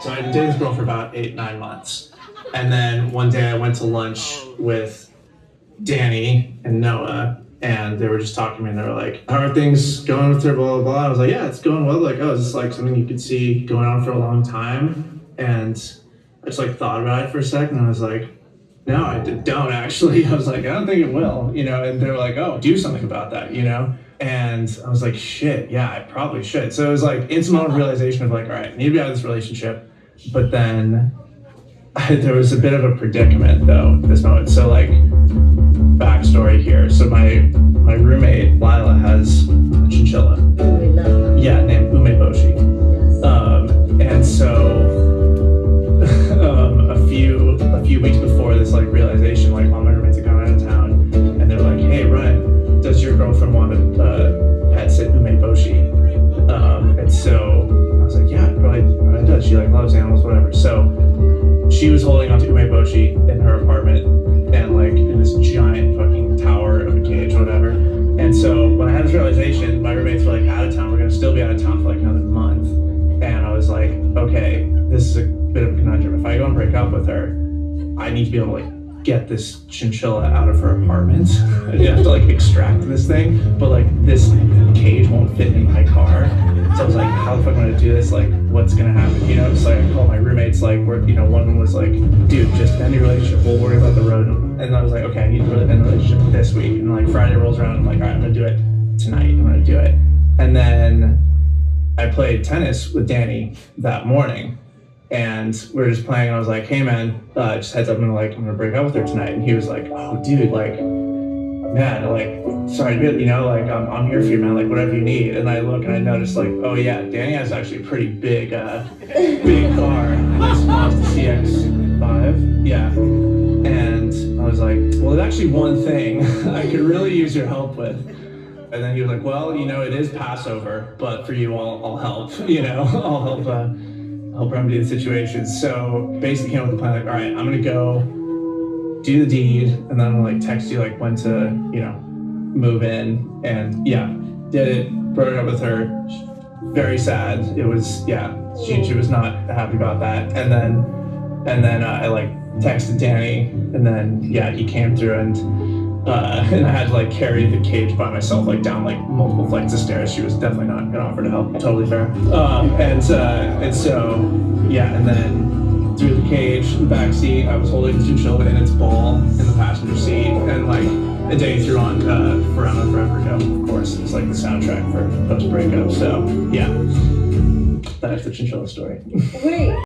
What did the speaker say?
So I dated this girl for about 8-9 months. And then one day I went to lunch with Danny and Noah, and they were just talking to me, and they were like, how are things going with her, blah, blah, blah. I was like, yeah, it's going well. Like, oh, is this like something you could see going on for a long time? And I just like thought about it for a second, and I was like, no, I don't actually. I was like, I don't think it will, and they're like, oh, do something about that, And I was like, shit, yeah, I probably should. So it was like instant realization of like, all right, I need to be out of this relationship. But then there was a bit of a predicament though at this moment. So like, backstory here. So my roommate, Lila, has a chinchilla. Yeah, named Umeboshi. And so a few weeks before this like realization, like all my roommates are going out of town, and they're like, hey, Ryan, does your girlfriend want a pet sit Umeboshi? And so I was like, yeah, probably does. She like loves animals, whatever. So she was holding onto Umeboshi in her apartment and like in this giant fucking tower of a cage, whatever. And so when I had this realization, my roommates were like out of town. We're gonna still be out of town for like another month. And I was like, okay, this is a bit of a conundrum. If I go and break up with her, I need to be able to like get this chinchilla out of her apartment. I have to like extract this thing, but like this cage won't fit in my car. So I was like, how the fuck am I gonna do this? Like, what's gonna happen? So like I called my roommates, like, one of them was like, dude, just end the relationship, we'll worry about the road. And I was like, okay, I need to really end the relationship this week. And like Friday rolls around, I'm like, all right, I'm gonna do it tonight. I'm gonna do it. And then I played tennis with Danny that morning. And we were just playing, and I was like, hey man, just heads up, I'm gonna break up with her tonight. And he was like, oh dude, like, man, like, sorry, like, I'm here for you, man, like, whatever you need. And I look and I notice, like, oh yeah, Danny has actually a pretty big car, this Mazda CX-5, yeah. And I was like, well, there's actually one thing I could really use your help with. And then he was like, well, it is Passover, but for you, I'll help, I'll help remedy the situation. So basically came up with the plan, like, all right, I'm gonna go do the deed, and then I'm gonna like text you like when to, move in. And yeah, did it, broke up with her. Very sad. It was, yeah, she was not happy about that. And then I like texted Danny, and then yeah, he came through, and I had to like carry the cage by myself, like down like multiple flights of stairs. She was definitely not gonna offer to help. Totally fair. And so yeah, and then through the cage, the back seat, I was holding the chinchilla in its ball in the passenger seat, and like a day through on Forever Ago, of course. It's like the soundtrack for post breakup. So yeah, that's the Chinchilla Story. Wait.